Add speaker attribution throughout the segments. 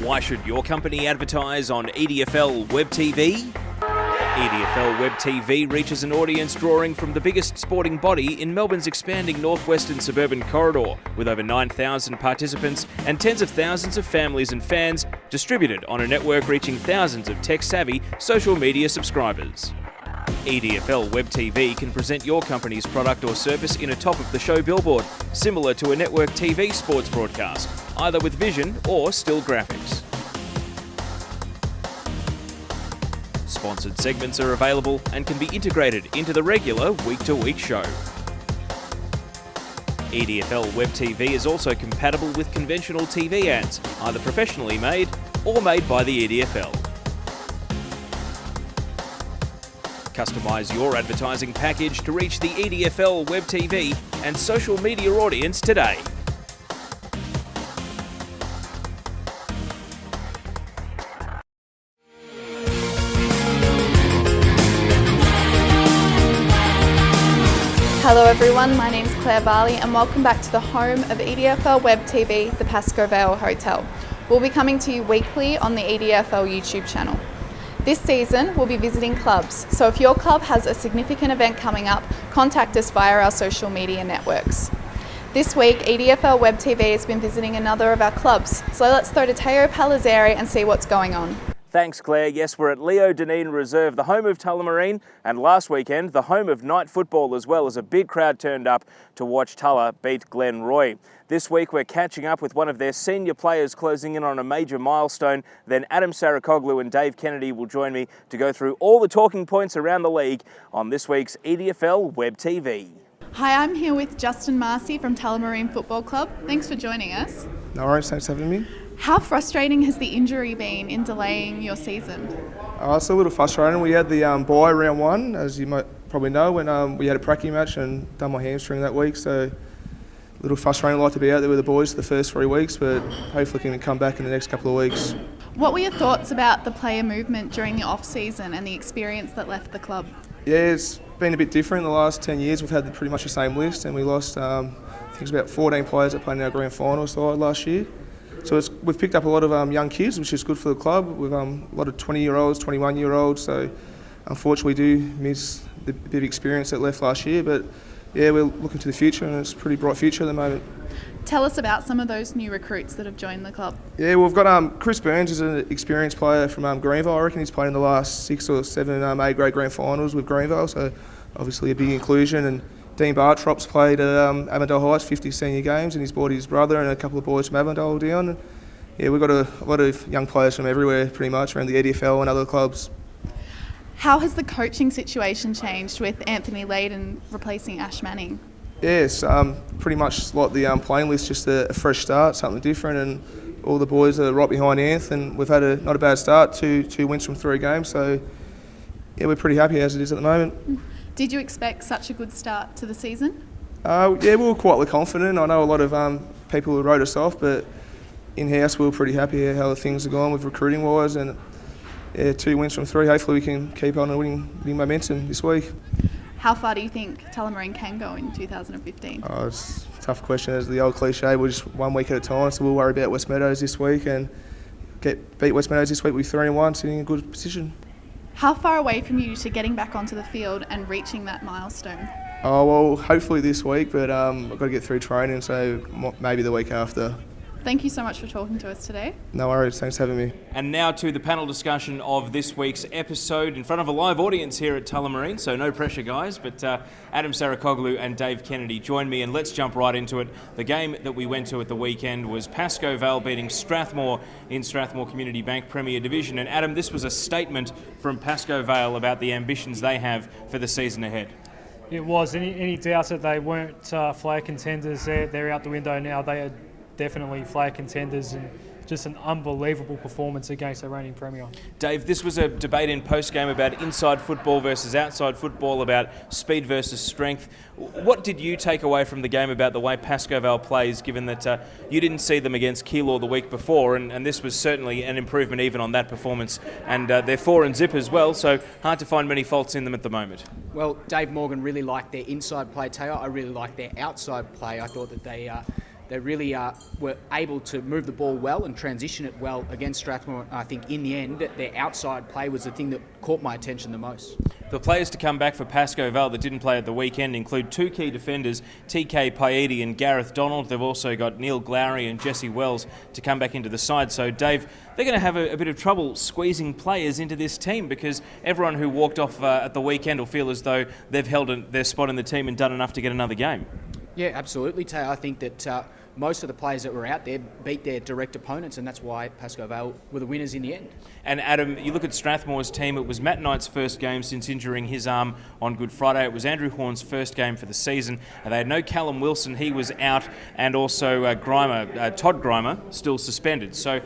Speaker 1: Why should your company advertise on EDFL Web TV? EDFL Web TV reaches an audience drawing from the biggest sporting body in Melbourne's expanding northwestern suburban corridor, with over 9,000 participants and tens of thousands of families and fans distributed on a network reaching thousands of tech-savvy social media subscribers. EDFL Web TV can present your company's product or service in a top-of-the-show billboard, similar to a network TV sports broadcast, either with vision or still graphics. Sponsored segments are available and can be integrated into the regular week-to-week show. EDFL Web TV is also compatible with conventional TV ads, either professionally made or made by the EDFL. Customise your advertising package to reach the EDFL Web TV and social media audience today.
Speaker 2: Hello everyone, my name's Claire Varley and welcome back to the home of EDFL Web TV, the Pascoe Vale Hotel. We'll be coming to you weekly on the EDFL YouTube channel. This season, we'll be visiting clubs, so if your club has a significant event coming up, contact us via our social media networks. This week, EDFL Web TV has been visiting another of our clubs, so let's throw to Pellizzeri and see what's going on.
Speaker 1: Thanks, Claire. Yes, we're at Leo Dineen Reserve, the home of Tullamarine, and last weekend, the home of night football as well, as a big crowd turned up to watch Tulla beat Glenroy. This week, we're catching up with one of their senior players closing in on a major milestone. Then Adem, Saricaoglu and Dave Kennedy will join me to go through all the talking points around the league on this week's EDFL Web TV.
Speaker 2: Hi, I'm here with Justin Marcy from Tullamarine Football Club. Thanks for joining us.
Speaker 3: No worries, thanks for having me.
Speaker 2: How frustrating has the injury been in delaying your season?
Speaker 3: It's a little frustrating. We had the bye round one, as you might probably know, when we had a pracky match and done my hamstring that week. So a little frustrating. I'd like to be out there with the boys for the first 3 weeks, but hopefully can come back in the next couple of weeks.
Speaker 2: What were your thoughts about the player movement during the off-season and the experience that left the club?
Speaker 3: Yeah, it's been a bit different. In the last 10 years, we've had pretty much the same list, and we lost, I think it's about 14 players that played in our grand final side last year. So we've picked up a lot of young kids, which is good for the club. We've a lot of 20-year-olds, 21-year-olds. So unfortunately, we do miss the bit of experience that left last year. But yeah, we're looking to the future, and it's a pretty bright future at the moment.
Speaker 2: Tell us about some of those new recruits that have joined the club.
Speaker 3: Yeah, we've got Chris Burns is an experienced player from Greenville. I reckon he's played in the last 6 or 7 A-grade grand finals with Greenville. So obviously a big inclusion. And Dean Bartrop's played at Avondale Heights 50 senior games, and he's brought his brother and a couple of boys from Avondale down. And yeah, we've got a lot of young players from everywhere, pretty much, around the EDFL and other clubs.
Speaker 2: How has the coaching situation changed with Anthony Layden replacing Ash Manning?
Speaker 3: Yes, pretty much like the playing list, just a fresh start, something different, and all the boys are right behind Anth, and we've had not a bad start, two wins from 3 games, so yeah, we're pretty happy as it is at the moment.
Speaker 2: Did you expect such a good start to the season?
Speaker 3: Yeah, we were quietly confident. I know a lot of people who wrote us off, but in-house we were pretty happy how things are going with recruiting-wise, and yeah, 2 wins from 3. Hopefully we can keep on winning momentum this week.
Speaker 2: How far do you think Tullamarine can go in 2015?
Speaker 3: It's a tough question. As the old cliche, we're just 1 week at a time, so we'll worry about West Meadows this week and beat West Meadows this week with 3-1, sitting in a good position.
Speaker 2: How far away from you to getting back onto the field and reaching that milestone?
Speaker 3: Oh, well, hopefully this week, but I've got to get through training, so maybe the week after.
Speaker 2: Thank you so much for talking to us today.
Speaker 3: No worries, thanks for having me.
Speaker 1: And now to the panel discussion of this week's episode in front of a live audience here at Tullamarine, so no pressure guys, but Adem, Saricaoglu and Dave Kennedy join me, and let's jump right into it. The game that we went to at the weekend was Pascoe Vale beating Strathmore in Strathmore Community Bank Premier Division, and Adem, this was a statement from Pascoe Vale about the ambitions they have for the season ahead.
Speaker 4: It was. Any doubt that they weren't flag contenders, they're out the window now. They are definitely flag contenders, and just an unbelievable performance against the reigning Premier.
Speaker 1: Dave, this was a debate in post-game about inside football versus outside football, about speed versus strength. What did you take away from the game about the way Pascoe Vale plays, given that you didn't see them against Keilor the week before, and this was certainly an improvement even on that performance, and they're 4-0 as well, so hard to find many faults in them at the moment.
Speaker 5: Well, Dave Morgan really liked their inside play, Teo. I really liked their outside play. I thought that They really were able to move the ball well and transition it well against Strathmore. I think in the end, their outside play was the thing that caught my attention the most.
Speaker 1: The players to come back for Pascoe Vale that didn't play at the weekend include two key defenders, TK Paedi and Gareth Donald. They've also got Neil Glowry and Jesse Wells to come back into the side. So, Dave, they're going to have a bit of trouble squeezing players into this team because everyone who walked off at the weekend will feel as though they've held their spot in the team and done enough to get another game. Yeah,
Speaker 5: absolutely, Tay. I think that most of the players that were out there beat their direct opponents, and that's why Pascoe Vale were the winners in the end.
Speaker 1: And Adam, you look at Strathmore's team, it was Matt Knight's first game since injuring his arm on Good Friday. It was Andrew Horn's first game for the season. And they had no Callum Wilson, he was out, and also Todd Grimer, still suspended. So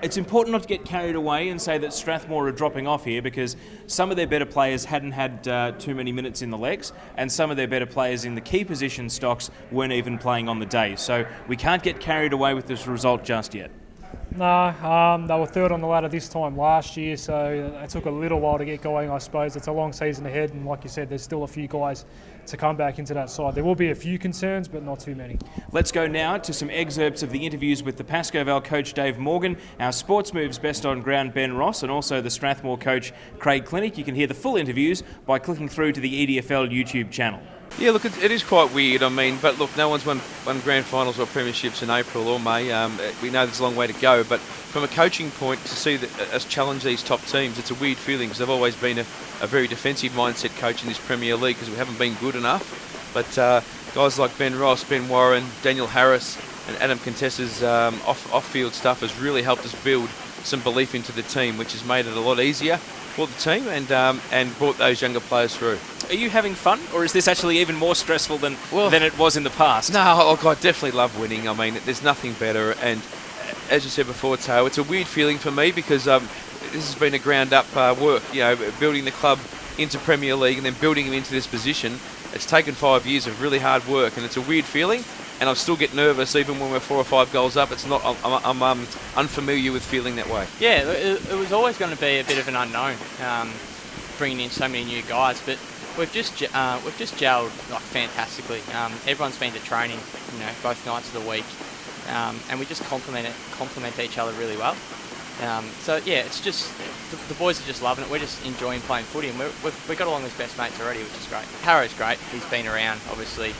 Speaker 1: it's important not to get carried away and say that Strathmore are dropping off here because some of their better players hadn't had too many minutes in the legs and some of their better players in the key position stocks weren't even playing on the day. So we can't get carried away with this result just yet.
Speaker 4: No, they were third on the ladder this time last year, so it took a little while to get going, I suppose. It's a long season ahead, and like you said, there's still a few guys to come back into that side. There will be a few concerns, but not too many.
Speaker 1: Let's go now to some excerpts of the interviews with the Pascoe Vale coach Dave Morgan, our Sportsmoves Best On Ground Ben Ross, and also the Strathmore coach Craig Clinnick. You can hear the full interviews by clicking through to the EDFL YouTube channel.
Speaker 6: Yeah, look, it is quite weird. I mean, but look, no one's won grand finals or premierships in April or May. We know there's a long way to go, but from a coaching point, to see us challenge these top teams, it's a weird feeling because they've always been a very defensive mindset coach in this Premier League because we haven't been good enough. But guys like Ben Ross, Ben Warren, Daniel Harris and Adem Contessa's off-field stuff has really helped us build some belief into the team, which has made it a lot easier for the team and brought those younger players through.
Speaker 1: Are you having fun, or is this actually even more stressful than it was in the past?
Speaker 6: No, look, I definitely love winning. I mean, there's nothing better. And as you said before, Tao, it's a weird feeling for me because this has been a ground-up work. You know, building the club into Premier League and then building them into this position. It's taken 5 years of really hard work, and it's a weird feeling. And I still get nervous even when we're 4 or 5 goals up. It's not. I'm unfamiliar with feeling that way.
Speaker 7: Yeah, it was always going to be a bit of an unknown, bringing in so many new guys. But we've just gelled like fantastically. Everyone's been to training, both nights of the week, and we just complement each other really well. So yeah, it's just the boys are just loving it. We're just enjoying playing footy, and we've got along as best mates already, which is great. Harrow's great. He's been around obviously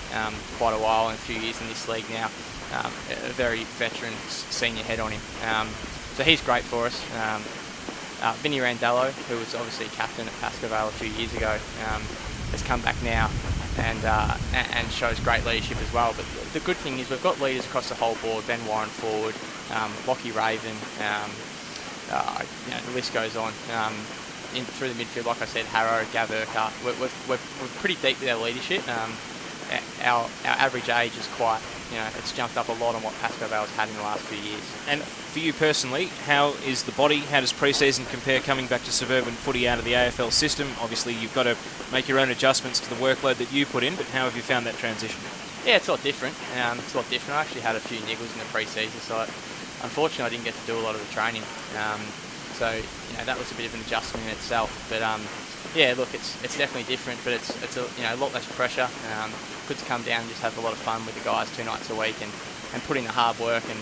Speaker 7: quite a while and a few years in this league now. A very veteran senior head on him, so he's great for us. Vinny Randello, who was obviously captain at Pascoe Vale a few years ago, has come back now and shows great leadership as well. But the good thing is we've got leaders across the whole board. Ben Warren forward, Lockie Raven. The list goes on. Through the midfield, like I said, Harrow, Gav Urquhart. We're pretty deep with our leadership. Our average age is quite, it's jumped up a lot on what Pascoe Vale's had in the last few years.
Speaker 1: And for you personally, how is the body? How does pre-season compare coming back to suburban footy out of the AFL system? Obviously, you've got to make your own adjustments to the workload that you put in, but how have you found that transition?
Speaker 7: Yeah, it's a lot different. I actually had a few niggles in the pre-season, so unfortunately I didn't get to do a lot of the training. So that was a bit of an adjustment in itself. But yeah, look, it's definitely different, but it's a lot less pressure. Good to come down and just have a lot of fun with the guys 2 nights a week and put in the hard work. And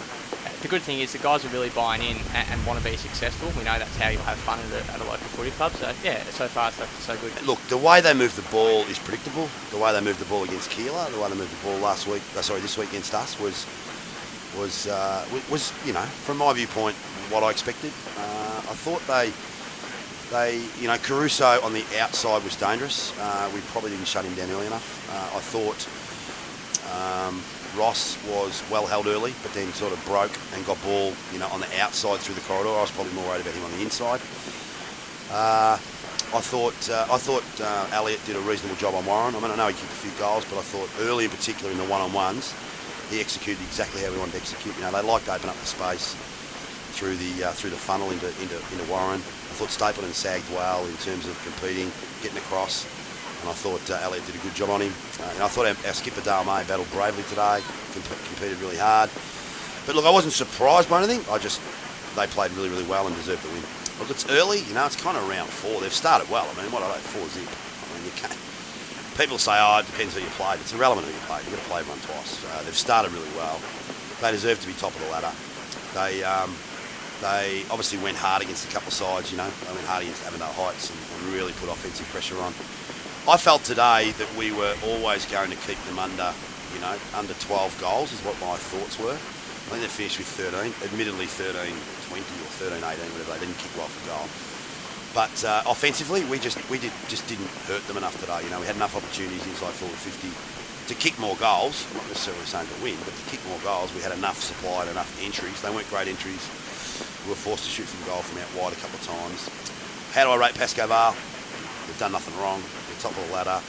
Speaker 7: the good thing is the guys are really buying in and want to be successful. We know that's how you'll have fun at a local footy club. So yeah, so far so good.
Speaker 8: Look, the way they moved the ball is predictable. The way they moved the ball against Keilor, the way they moved the ball this week against us was from my viewpoint what I expected. I thought Caruso on the outside was dangerous. We probably didn't shut him down early enough. I thought Ross was well held early, but then sort of broke and got ball, on the outside through the corridor. I was probably more worried about him on the inside. I thought Elliott did a reasonable job on Warren. I mean, I know he kicked a few goals, but I thought early in particular in the one-on-ones, he executed exactly how we wanted to execute. They liked to open up the space through the funnel into Warren. I thought Stapleton sagged well in terms of competing, getting across, and I thought Elliott did a good job on him. I thought our skipper Dale May battled bravely today, competed really hard. But look, I wasn't surprised by anything. They played really, really well and deserved the win. Look, it's early, it's kind of round 4. They've started well. I mean, what are they? 4 zip. I mean, you can't. People say, it depends who you played. It's irrelevant who you played. You've got to play everyone twice. They've started really well. they deserve to be top of the ladder. They obviously went hard against a couple of sides, you know. They went hard against Avondale Heights and really put offensive pressure on. I felt today that we were always going to keep them under 12 goals is what my thoughts were. I think they finished with 13, admittedly 13-20 or 13-18, whatever. They didn't kick well for goal. But offensively, we just didn't hurt them enough today. You know, we had enough opportunities inside forward 50 to kick more goals. I'm not necessarily saying to win, but to kick more goals. We had enough supply and enough entries. They weren't great entries. We were forced to shoot from goal from out wide a couple of times. How do I rate Pascoe Vale? They've done nothing wrong. They're top of the ladder.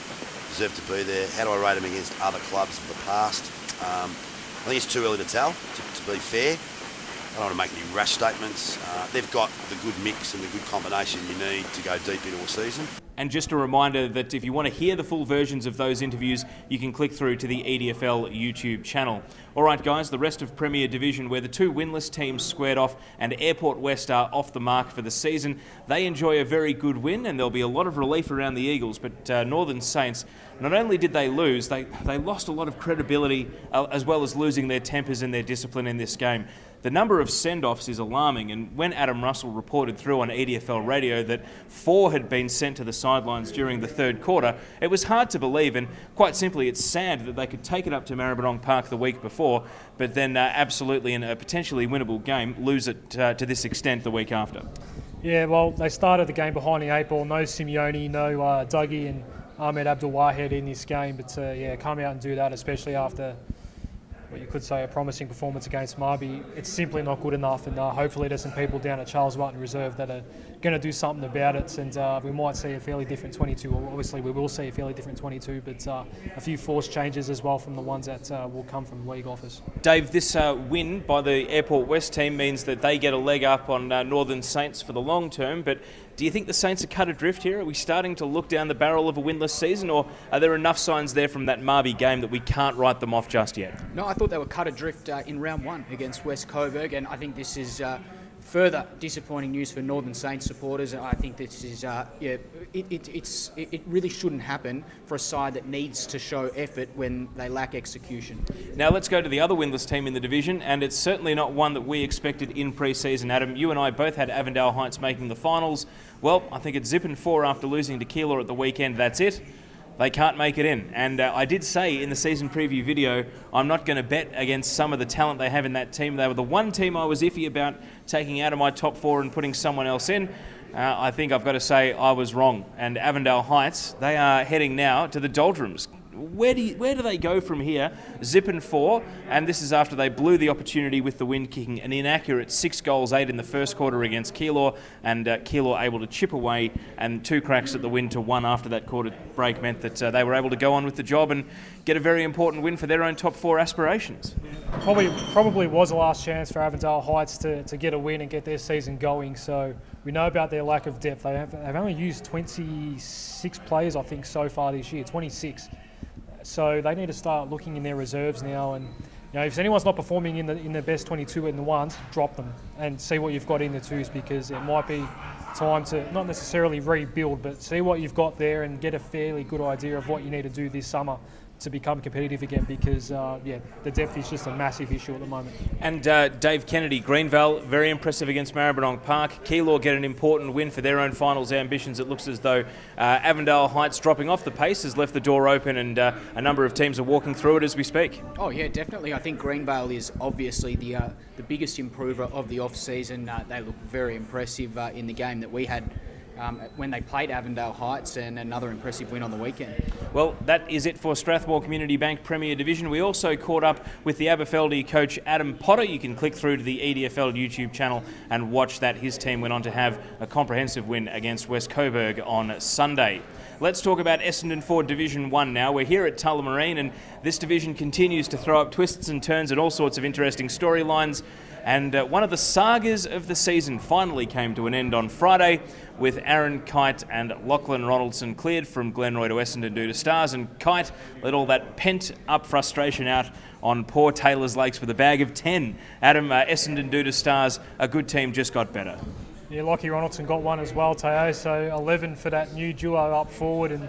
Speaker 8: Deserve to be there. How do I rate them against other clubs of the past? I think it's too early to tell, to be fair. I don't want to make any rash statements. They've got the good mix and the good combination you need to go deep into a season.
Speaker 1: And just a reminder that if you want to hear the full versions of those interviews, you can click through to the EDFL YouTube channel. All right, guys, the rest of Premier Division, where the two winless teams squared off and Airport West are off the mark for the season, they enjoy a very good win, and there'll be a lot of relief around the Eagles. But Northern Saints, not only did they lose, they lost a lot of credibility, as well as losing their tempers and their discipline in this game. The number of send-offs is alarming, and when Adam Russell reported through on EDFL radio that 4 had been sent to the sidelines during the third quarter, it was hard to believe, and quite simply it's sad that they could take it up to Maribyrnong Park the week before, but then absolutely in a potentially winnable game lose it to this extent the week after.
Speaker 4: Yeah, well, they started the game behind the 8 ball. No Simeone, no Dougie and Ahmed Abdul-Wahed in this game, but come out and do that, especially after what you could say a promising performance against Marby. It's simply not good enough, and hopefully there's some people down at Charles Martin Reserve that are going to do something about it, and we might see a fairly different 22. Well, obviously we will see a fairly different 22, but a few forced changes as well from the ones that will come from league office.
Speaker 1: Dave, this win by the Airport West team means that they get a leg up on Northern Saints for the long term, but do you think the Saints are cut adrift here? Are we starting to look down the barrel of a winless season, or are there enough signs there from that Marby game that we can't write them off just yet?
Speaker 5: No, I thought they were cut adrift in round 1 against West Coburg, and I think this is further disappointing news for Northern Saints supporters. I think this is, it really shouldn't happen for a side that needs to show effort when they lack execution.
Speaker 1: Now let's go to the other winless team in the division, and it's certainly not one that we expected in pre-season. Adam, you and I both had Avondale Heights making the finals. Well, I think it's 0-4 after losing to Keilor at the weekend. That's it. They can't make it in. And I did say in the season preview video, I'm not going to bet against some of the talent they have in that team. They were the one team I was iffy about taking out of my top 4 and putting someone else in. I think I've got to say I was wrong. And Avondale Heights, they are heading now to the doldrums. Where do they go from here? 0-4, and this is after they blew the opportunity with the wind kicking an inaccurate 6 goals 8 in the first quarter against Keilor, and Keilor able to chip away, and 2 cracks at the wind to 1 after that quarter break meant that they were able to go on with the job and get a very important win for their own top 4 aspirations.
Speaker 4: Probably was the last chance for Avondale Heights to get a win and get their season going. So we know about their lack of depth. They've only used 26 players, I think, so far this year, 26. So they need to start looking in their reserves now, and if anyone's not performing in the best 22 in the ones, drop them and see what you've got in the twos, because it might be time to not necessarily rebuild, but see what you've got there and get a fairly good idea of what you need to do this summer to become competitive again, because the depth is just a massive issue at the moment.
Speaker 1: And Dave Kennedy, Greenvale, very impressive against Maribyrnong Park. Keilor get an important win for their own finals ambitions. It looks as though Avondale Heights dropping off the pace has left the door open, and a number of teams are walking through it as we speak.
Speaker 5: Oh yeah, definitely. I think Greenvale is obviously the biggest improver of the off-season. They look very impressive in the game that we had when they played Avondale Heights, and another impressive win on the weekend.
Speaker 1: Well, that is it for Strathmore Community Bank Premier Division. We also caught up with the Aberfeldy coach Adem Potter. You can click through to the EDFL YouTube channel and watch that. His team went on to have a comprehensive win against West Coburg on Sunday. Let's talk about Essendon Ford Division 1 now. We're here at Tullamarine, and this division continues to throw up twists and turns and all sorts of interesting storylines. And one of the sagas of the season finally came to an end on Friday, with Aaron Kite and Lachlan Ronaldson cleared from Glenroy to Essendon due to Stars, and Kite let all that pent-up frustration out on poor Taylor's Lakes with a bag of 10. Adam, Essendon due to Stars, a good team just got better.
Speaker 4: Yeah, Lockie Ronaldson got one as well, Teo, so 11 for that new duo up forward, and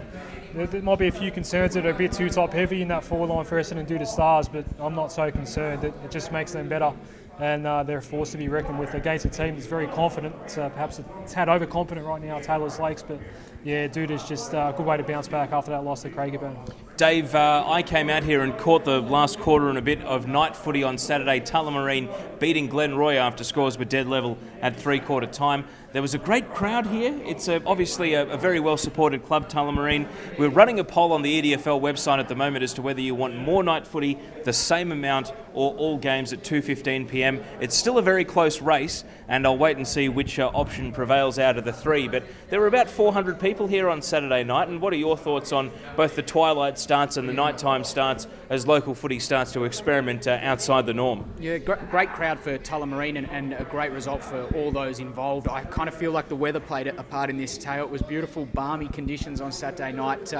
Speaker 4: there might be a few concerns that are a bit too top heavy in that forward line for Essendon due to stars, but I'm not so concerned. It just makes them better, and they're a force to be reckoned with against a team that's very confident. Perhaps it's had overconfident right now, Taylor's Lakes, but yeah, dude is just a good way to bounce back after that loss to Craigieburn.
Speaker 1: Dave, I came out here and caught the last quarter and a bit of night footy on Saturday. Tullamarine beating Glenroy after scores were dead level at three-quarter time. There was a great crowd here. It's obviously a very well-supported club, Tullamarine. We're running a poll on the EDFL website at the moment as to whether you want more night footy, the same amount, or all games at 2:15 p.m. It's still a very close race, and I'll wait and see which option prevails out of the three. But there were about 400 people here on Saturday night, and what are your thoughts on both the twilight starts and the nighttime starts as local footy starts to experiment outside the norm?
Speaker 5: Yeah, great crowd for Tullamarine and a great result for all those involved. I kind of feel like the weather played a part in this, Teo. It was beautiful, balmy conditions on Saturday night.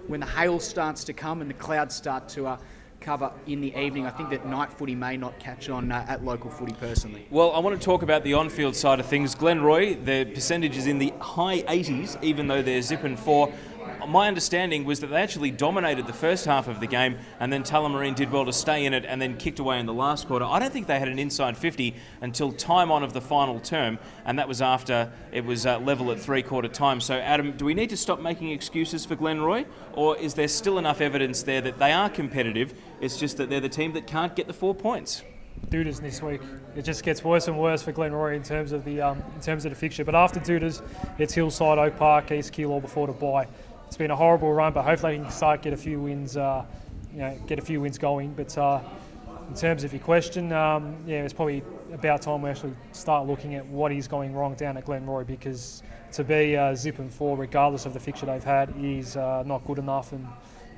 Speaker 5: When the hail starts to come and the clouds start to cover in the evening, I think that night footy may not catch on at local footy personally.
Speaker 1: Well, I want to talk about the on-field side of things. Glenroy, the percentage is in the high 80s, even though they're zipping 4. My understanding was that they actually dominated the first half of the game, and then Tullamarine did well to stay in it and then kicked away in the last quarter. I don't think they had an inside 50 until time on of the final term, and that was after it was level at three-quarter time. So, Adam, do we need to stop making excuses for Glenroy, or is there still enough evidence there that they are competitive? It's just that they're the team that can't get the 4 points.
Speaker 4: Dooders this week. It just gets worse and worse for Glenroy in terms of the fixture. But after Dooders, it's Hillside, Oak Park, East Keilor before to bye. It's been a horrible run, but hopefully they can start get a few wins going. But in terms of your question, it's probably about time we actually start looking at what is going wrong down at Glenroy, because to be zipping 4, regardless of the fixture they've had, is not good enough. And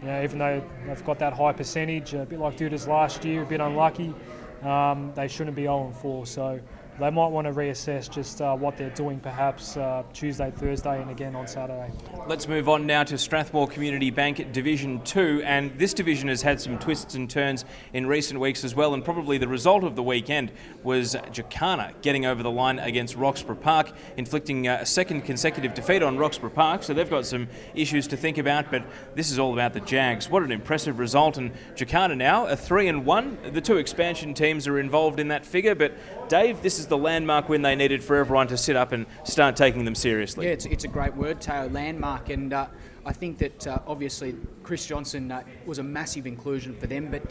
Speaker 4: even though they've got that high percentage, a bit like Dooders last year, a bit unlucky, they shouldn't be 0-4. So they might want to reassess just what they're doing perhaps Tuesday, Thursday and again on Saturday.
Speaker 1: Let's move on now to Strathmore Community Bank Division 2, and this division has had some twists and turns in recent weeks as well, and probably the result of the weekend was Jacana getting over the line against Roxburgh Park, inflicting a second consecutive defeat on Roxburgh Park, so they've got some issues to think about, but this is all about the Jags. What an impressive result, and Jacana now a 3-1. The two expansion teams are involved in that figure, but Dave, this is the landmark win they needed for everyone to sit up and start taking them seriously.
Speaker 5: Yeah, it's a great word, Teo, landmark, and I think that obviously Chris Johnson was a massive inclusion for them, but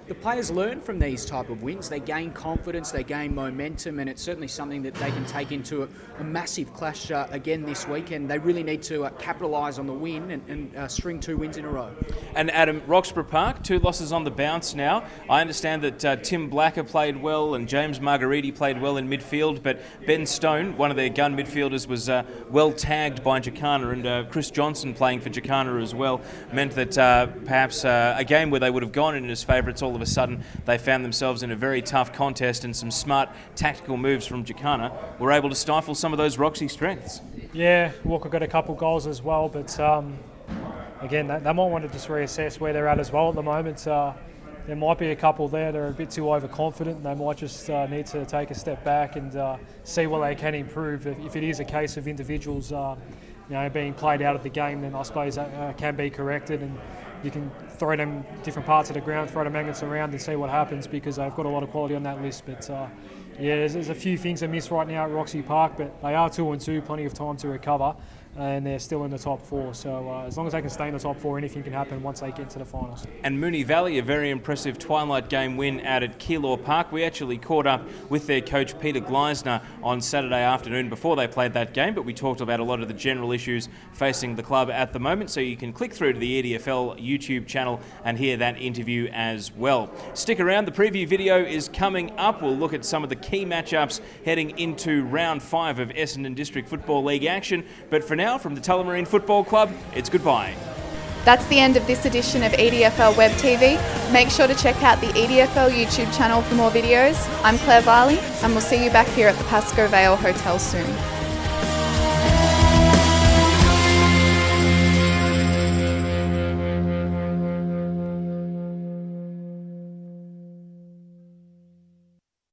Speaker 5: the players learn from these type of wins. They gain confidence, they gain momentum, and it's certainly something that they can take into a massive clash again this weekend. They really need to capitalise on the win and string 2 wins in a row.
Speaker 1: And Adam, Roxburgh Park, 2 losses on the bounce now. I understand that Tim Blacker played well and James Margariti played well in midfield, but Ben Stone, one of their gun midfielders, was well tagged by Jacana, and Chris Johnson playing for Jacana as well meant that perhaps a game where they would have gone in as favourites, all of a sudden they found themselves in a very tough contest, and some smart tactical moves from Jacana were able to stifle some of those Roxy strengths.
Speaker 4: Yeah, Walker got a couple goals as well, but again, they might want to just reassess where they're at as well at the moment. There might be a couple there that are a bit too overconfident, and they might just need to take a step back and see what they can improve. If it is a case of individuals being played out of the game, then I suppose that can be corrected, and you can throw them different parts of the ground, throw the magnets around and see what happens, because they've got a lot of quality on that list. But there's a few things amiss right now at Roxy Park, but they are 2-2, plenty of time to recover, and they're still in the top 4. So as long as they can stay in the top 4, anything can happen once they get to the finals.
Speaker 1: And Moonee Valley, a very impressive twilight game win out at Keilor Park. We actually caught up with their coach Peter Gleisner on Saturday afternoon before they played that game, but we talked about a lot of the general issues facing the club at the moment, so you can click through to the EDFL YouTube channel and hear that interview as well. Stick around, the preview video is coming up. We'll look at some of the key matchups heading into round 5 of Essendon District Football League action, but for now, from the Tullamarine Football Club, it's goodbye.
Speaker 2: That's the end of this edition of EDFL Web TV. Make sure to check out the EDFL YouTube channel for more videos. I'm Claire Varley, and we'll see you back here at the Pascoe Vale Hotel soon.